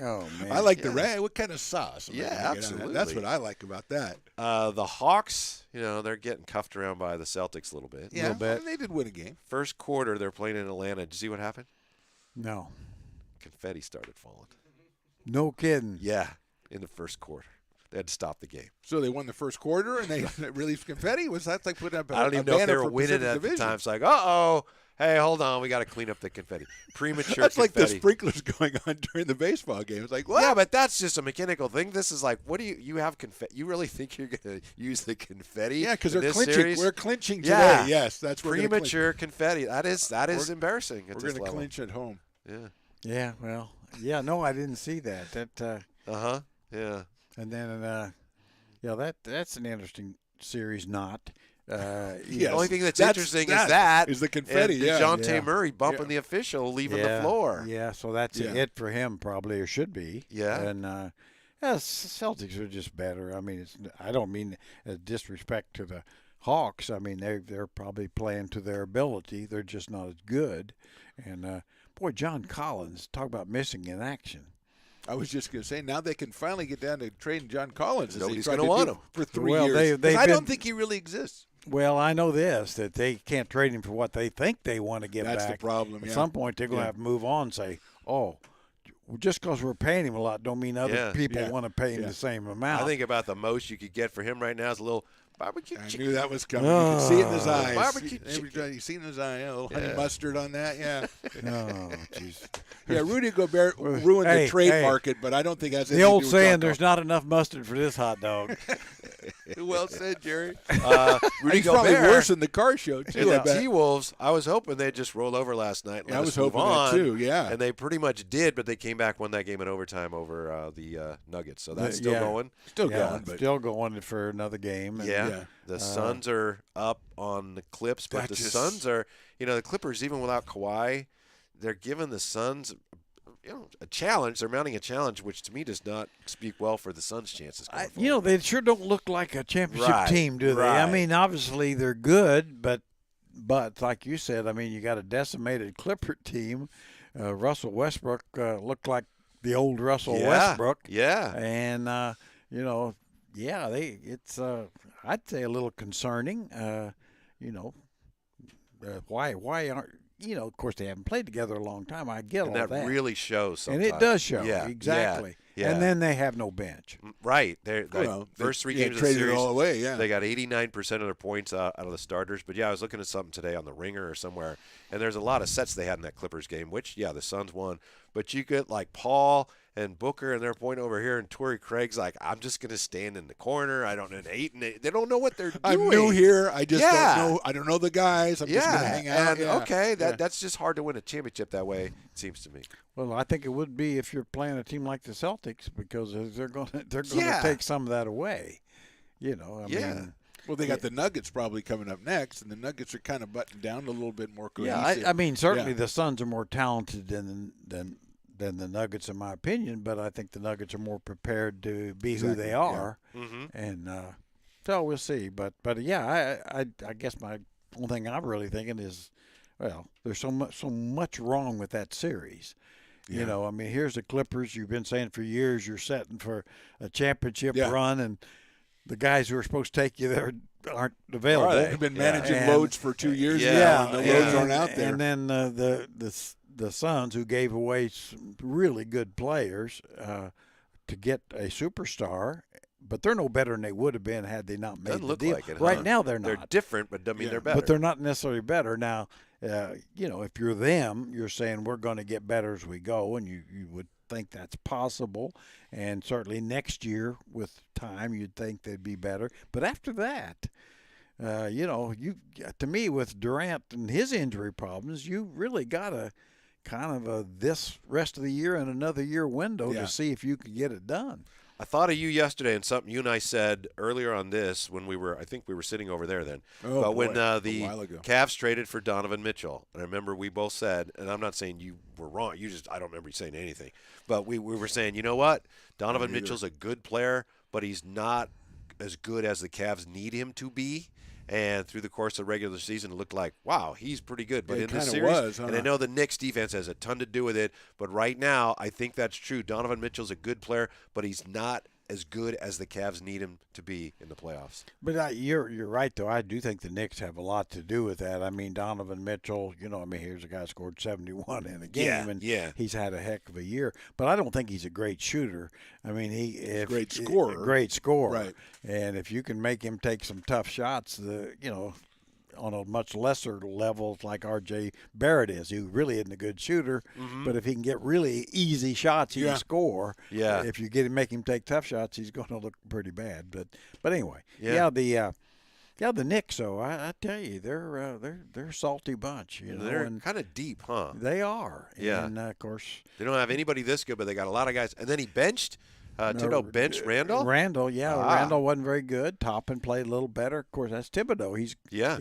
Oh man. I like the red. What kind of sauce? Absolutely. That's what I like about that. The Hawks. They're getting cuffed around by the Celtics a little bit. Yeah, little bit. And they did win a game. First quarter, they're playing in Atlanta. Did you see what happened? No. Confetti started falling. No kidding. Yeah, in the first quarter. They had to stop the game. So they won the first quarter and they released confetti? Was that like putting up a I don't even know if they were winning Pacific at Division? the time. It's like, uh-oh. Hey, hold on. We got to clean up the confetti. Premature That's confetti. like the sprinklers going on during the baseball game. It's like, what? Yeah, but that's just a mechanical thing. This is like, what do you have confetti? You really think you're going to use the confetti? Yeah, because in they're this clinching. series? We're clinching today. Yeah. Yes, that's what Premature confetti. That is embarrassing at We're this going to level. clinch at home. Yeah. Yeah. Well. Yeah. No, I didn't see that. That. Yeah. And then. That's an interesting series. Not. Yes. The only thing that's That's- interesting that is is the confetti, And yeah. DeJounte Yeah. Murray bumping Yeah. the official, leaving Yeah, the floor. Yeah. So that's Yeah. it for him, probably, or should be. Yeah. And Celtics are just better. I mean, I don't mean disrespect to the Hawks. I mean, they're probably playing to their ability. They're just not as good. And boy, John Collins, talk about missing in action. I was just going to say, now they can finally get down to trading John Collins. Nobody's going gonna to want him. for 3 Well, years. they've I don't been- think he really exists. Well, I know this, that they can't trade him for what they think they want to get That's back. the problem, At yeah. some point, they're going to have to move on and say, oh, just because we're paying him a lot don't mean other people Yeah. want to pay him Yeah. the same amount. I think about the most you could get for him right now is a little barbecue I chicken. knew that was coming. You could see it in his eyes. Barbecue Every chicken. time you see it in his eye, a little honey Yeah. mustard on that, yeah. Oh, jeez. Yeah, Rudy Gobert ruined Hey, the trade hey. market, but I don't think that's The old saying, there's not enough mustard for this hot dog. Well said, Jerry. Rudy He's probably Gobert worse than the car show, and too, I the bet. T-Wolves, I was hoping they'd just roll over last night and Yeah, let I us was move hoping that, on. too, yeah. And they pretty much did, but they came back, won that game in overtime over the Nuggets. So that's still Yeah. going. Still Yeah, going, but still going for another game. And, Yeah. Yeah. The Suns are up on the Clips, but That the just- Suns are, the Clippers, even without Kawhi, they're giving the Suns, a challenge. They're mounting a challenge, which to me does not speak well for the Suns' chances. Going forward. they sure don't look like a championship Right, team, do they? I right. mean, obviously they're good, but like you said, I mean, you got a decimated Clipper team. Russell Westbrook looked like the old Russell Westbrook. Yeah. And it's I'd say a little concerning. Why aren't of course they haven't played together a long time. I get And all that really shows and sometimes. it does show. Yeah. Exactly. Yeah. And then they have no bench. Right. They're Well, first 3 yeah, games of the traded it series, all away, yeah. they got 89% of their points out of the starters. But, yeah, I was looking at something today on the Ringer or somewhere, and there's a lot of sets they had in that Clippers game, which, yeah, the Suns won. But you get, like, Paul and Booker, and they're pointing over here, and Torrey Craig's like, I'm just going to stand in the corner. I don't know. They don't know what they're doing. I'm new here. I just Yeah. don't know. I don't know the guys. I'm just going to hang out. And, yeah. okay, Yeah. that's just hard to win a championship that way, it seems to me. Well, I think it would be if you're playing a team like the Celtics because they're going to Yeah. take some of that away. I Yeah. mean, Well, they got the Nuggets probably coming up next, and the Nuggets are kind of buttoned down a little bit more yeah. cohesive. I mean, certainly Yeah. the Suns are more talented than the Nuggets, in my opinion. But I think the Nuggets are more prepared to be who Exactly, they yeah. are, Mm-hmm. and so we'll see. But yeah, I guess my only thing I'm really thinking is, well, there's so much wrong with that series. Yeah. I mean, here's the Clippers. You've been saying for years you're setting for a championship Yeah. run, and the guys who are supposed to take you there aren't available. They've been managing And- loads for 2 years Yeah. now, and the Yeah. loads aren't out there. And then the Suns, who gave away some really good players to get a superstar, but they're no better than they would have been had they not made Doesn't the look deal. like it, Right huh? now they're They're not. different, but doesn't mean Yeah. they're better. But they're not necessarily better. Now, if you're them, you're saying we're going to get better as we go, and you would think that's possible. And certainly next year, with time, you'd think they'd be better. But after that, to me, with Durant and his injury problems, you really got a kind of this rest of the year and another year window to see if you could get it done. I thought of you yesterday and something you and I said earlier on this when I think we were sitting over there then. When the Cavs traded for Donovan Mitchell, and I remember we both said, and I'm not saying you were wrong, I don't remember you saying anything, but we were saying, you know what, Donovan Mitchell's a good player, but he's not as good as the Cavs need him to be. And through the course of the regular season, it looked like, wow, he's pretty good. But in the series, and I know the Knicks defense has a ton to do with it, but right now, I think that's true. Donovan Mitchell's a good player, but he's not as good as the Cavs need him to be in the playoffs. But you're right, though. I do think the Knicks have a lot to do with that. I mean, Donovan Mitchell, here's a guy who scored 71 in a game, and he's had a heck of a year. But I don't think he's a great shooter. I mean, he's a great scorer. Great scorer. Right. And if you can make him take some tough shots, on a much lesser level like R.J. Barrett is. He really isn't a good shooter, but if he can get really easy shots, he can score. Yeah. If you make him take tough shots, he's going to look pretty bad. But anyway, the Knicks, though, I tell you, they're a salty bunch. They're kind of deep, huh? They are. Yeah. And of course, they don't have anybody this good, but they got a lot of guys. And then he benched. Thibodeau benched Randall? Randall wasn't very good. Toppin played a little better. Of course, that's Thibodeau. He's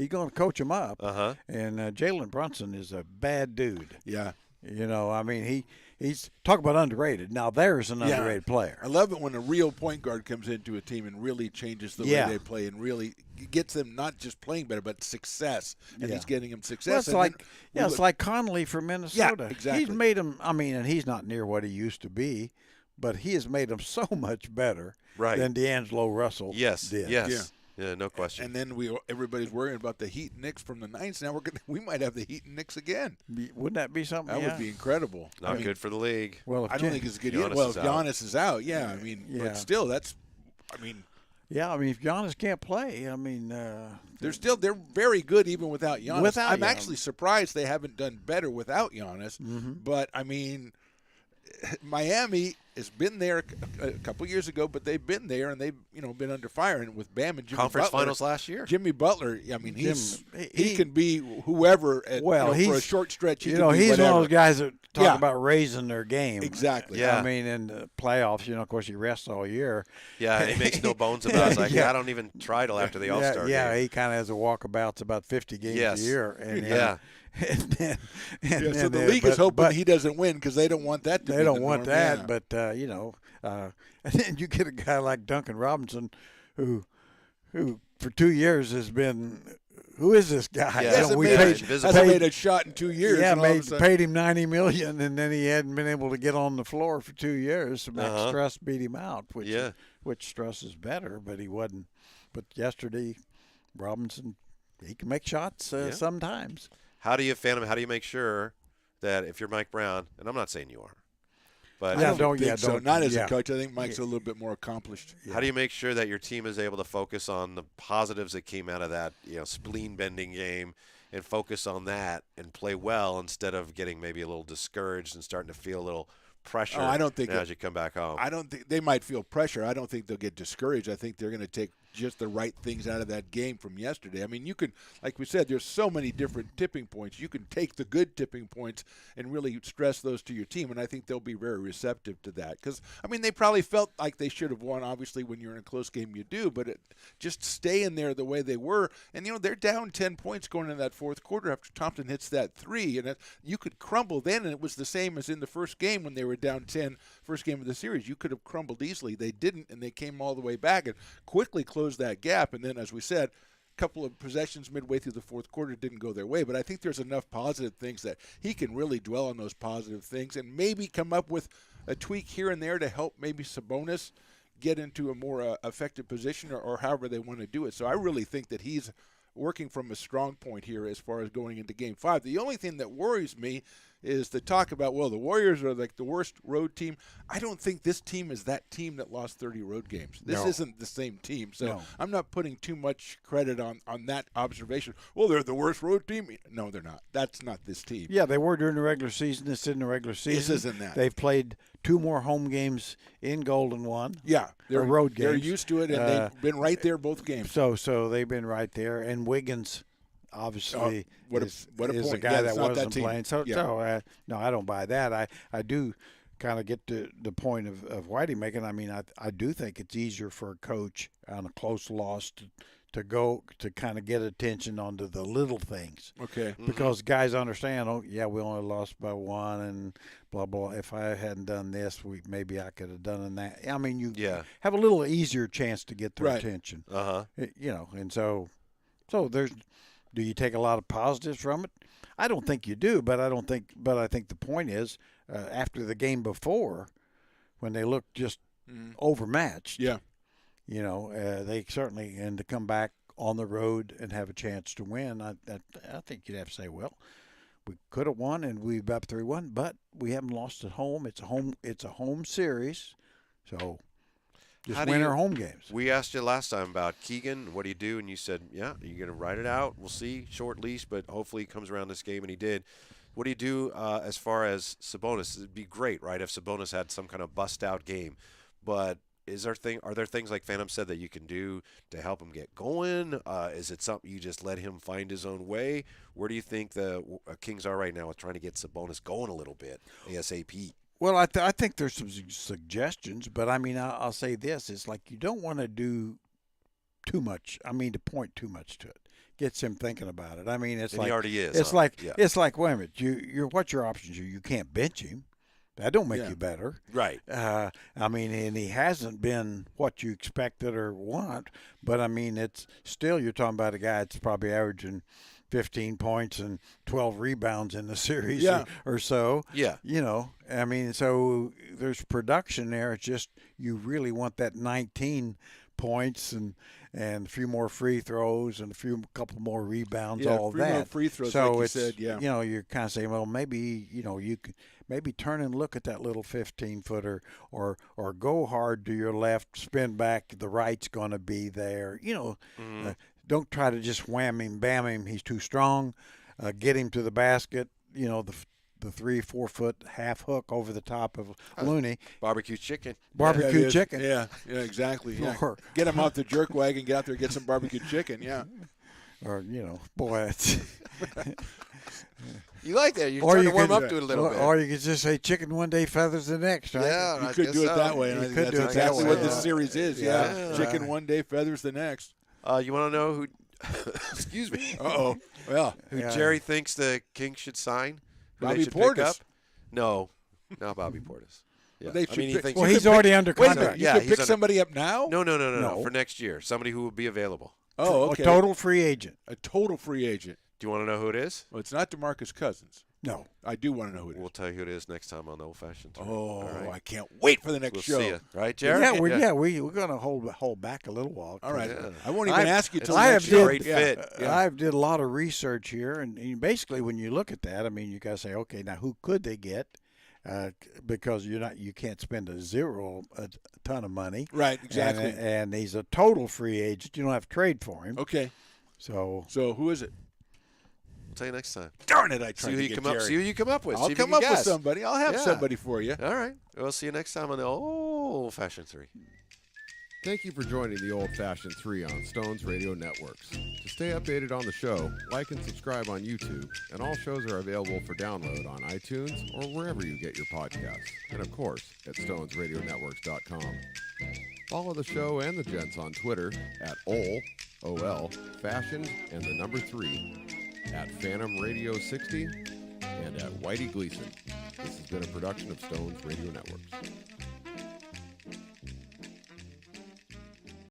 going to coach him up. Uh-huh. And Jalen Brunson is a bad dude. Yeah. I mean, he's talk about underrated. Now, there's an underrated player. I love it when a real point guard comes into a team and really changes the way they play and really gets them not just playing better, but success. And he's getting them success. Well, it's like Conley for Minnesota. Yeah, exactly. He's made him, and he's not near what he used to be, but he has made him so much better than D'Angelo Russell did. Yes. Yeah, no question. And then everybody's worrying about the Heat and Knicks from the Niners. Now we might have the Heat and Knicks again. Wouldn't that be something? That would be incredible. Not good for the league. Well, I don't think it's good either. Well, if Giannis is out, but still, that's. If Giannis can't play, they're very good even without Giannis. I'm Giannis. actually surprised they haven't done better without Giannis. But Miami has been there a couple years ago, but they've been there and they've been under fire. And with Bam and Jimmy Conference Butler, finals last year. Jimmy Butler, he can be whoever. For a short stretch. He's one of those guys that talk about raising their game. Exactly. Yeah. In the playoffs, of course, he rests all year. Yeah, he makes no bones about it. It's like, I don't even try till after the All-Star game. Yeah, he kind of has a walkabouts about 50 games a year. And, so the league is hoping he doesn't win because they don't want that to be They don't the want norm. that, but, and then you get a guy like Duncan Robinson who for 2 years has been – who is this guy? Hasn't made a shot in 2 years. Yeah, paid him $90 million, and then he hadn't been able to get on the floor for 2 years. So Max Struss beat him out, which Struss is better, but he wasn't. But yesterday, Robinson, he can make shots sometimes. How do you fan him? How do you make sure that if you're Mike Brown, and I'm not saying you are, but I don't think so. Not as a coach. I think Mike's a little bit more accomplished. How do you make sure that your team is able to focus on the positives that came out of that, spleen-bending game, and focus on that and play well instead of getting maybe a little discouraged and starting to feel a little pressure as you come back home? I don't think they might feel pressure. I don't think they'll get discouraged. I think they're going to take just the right things out of that game from yesterday. You can, like we said, there's so many different tipping points. You can take the good tipping points and really stress those to your team, and I think they'll be very receptive to that. Because, they probably felt like they should have won. Obviously, when you're in a close game, you do, but just staying there the way they were. And, they're down 10 points going into that fourth quarter after Thompson hits that three, and you could crumble then, and it was the same as in the first game when they were down 10, first game of the series. You could have crumbled easily. They didn't, and they came all the way back and quickly closed that gap. And then, as we said, a couple of possessions midway through the fourth quarter didn't go their way, but I think there's enough positive things that he can really dwell on those positive things and maybe come up with a tweak here and there to help maybe Sabonis get into a more effective position or however they want to do it. So I really think that he's working from a strong point here as far as going into Game 5. The only thing that worries me is the talk about, the Warriors are like the worst road team. I don't think this team is that team that lost 30 road games. This isn't the same team. So I'm not putting too much credit on that observation. Well, they're the worst road team. No, they're not. That's not this team. Yeah, they were during the regular season. This isn't the regular season. This isn't that. They've played 2 more home games in Golden one. Yeah, they're road They're games. used to it, and they've been right there both games. So they've been right there. And Wiggins, obviously, what a is point. a guy Yeah, that it's not that wasn't team. playing. So, Yeah. no, I don't buy that. I do kind of get to the point of Whitey making. I mean, I do think it's easier for a coach on a close loss to go to kind of get attention onto the little things. Okay. Because guys understand, oh, yeah, we only lost by 1 and blah, blah. If I hadn't done this, maybe I could have done that. I mean, you have a little easier chance to get their Right. attention. Uh-huh. And so do you take a lot of positives from it? I don't think you do, but I think the point is, after the game before, when they looked just overmatched, Yeah. they certainly, and to come back on the road and have a chance to win, I think you'd have to say, well, we could have won and we've up 3-1, but we haven't lost at home. It's a home series, so just win our home games. We asked you last time about Keegan. What do you do? And you said, yeah, you're going to ride it out. We'll see. Short leash, but hopefully he comes around this game, and he did. What do you do as far as Sabonis? It'd be great, right, if Sabonis had some kind of bust-out game. But are there things like Phantom said that you can do to help him get going? Is it something you just let him find his own way? Where do you think the Kings are right now with trying to get Sabonis going a little bit, ASAP? Well, I think there's some suggestions, but I mean, I'll say this: it's like you don't want to do too much. I mean, to point too much to it gets him thinking about it. I mean, it's And like he already is. It's huh? like Yeah. it's like wait a minute, what's your options? You can't bench him. That don't make you better. Right. I mean, and he hasn't been what you expected or want, but I mean, it's still you're talking about a guy that's probably averaging 15 points and 12 rebounds in the series or so. Yeah. I mean, so there's production there. It's just you really want that 19 points and a few more free throws and couple more rebounds, all a few more that. free throws, so like you it's, said, yeah. You're kind of saying, well, maybe, you could maybe turn and look at that little 15-footer or go hard to your left, spin back, the right's going to be there. Don't try to just wham him, bam him. He's too strong. Get him to the basket. The 3-4 foot half hook over the top of Looney. Barbecue chicken. Barbecue chicken. Yeah, exactly. Yeah. Or- Get him out the jerk wagon, get out there, get some barbecue chicken. Yeah. Or boy, it's. You like that? You're trying to warm up to it a little bit. Or you could just say chicken one day, feathers the next, right? Yeah, You I could guess do it so. that way, and You I think could that's do it that exactly way, what this yeah. series is. Yeah. Chicken one day, feathers the next. You want to know who? Excuse me. Uh-oh. Well, Who Yeah. Jerry thinks the Kings should sign? Who Bobby they should Portis. pick up? No, not Bobby Portis. Yeah. They should he pick- thinks Well, he he's could pick- already under wait a contract. minute. You Yeah, could he's pick under- somebody up now? No, No. for next year. Somebody who would be available. Oh, okay. A total free agent. A total free agent. Do you want to know who it is? Well, it's not DeMarcus Cousins. No. I do want to know who it is. We'll tell you who it is next time on the Old Fashioned Tour. Oh, All right. I can't wait for the next We'll show. see you. Right, Jared? We're going to hold back a little while. All right. Yeah. I won't even ask you till I next have show. did- Great fit. Yeah. I did a lot of research here, and basically, when you look at that, I mean, you got to say, okay, now who could they get? Because you can't spend a ton of money. Right, exactly. And he's a total free agent. You don't have to trade for him. Okay. So So who is it? We'll tell you next time. Darn it! I See tried who to you get come up. Jerry. See who you come up with. I'll See if you come can up with guess. somebody. I'll have Yeah. somebody for you. All right. We'll see you next time on the Old Fashioned 3. Thank you for joining the Old Fashioned 3 on Stones Radio Networks. To stay updated on the show, like and subscribe on YouTube, and all shows are available for download on iTunes or wherever you get your podcasts, and of course at stonesradionetworks.com. Follow the show and the gents on Twitter at OL, Fashioned, and the number 3, at Phantom Radio 60, and at Whitey Gleason. This has been a production of Stones Radio Networks.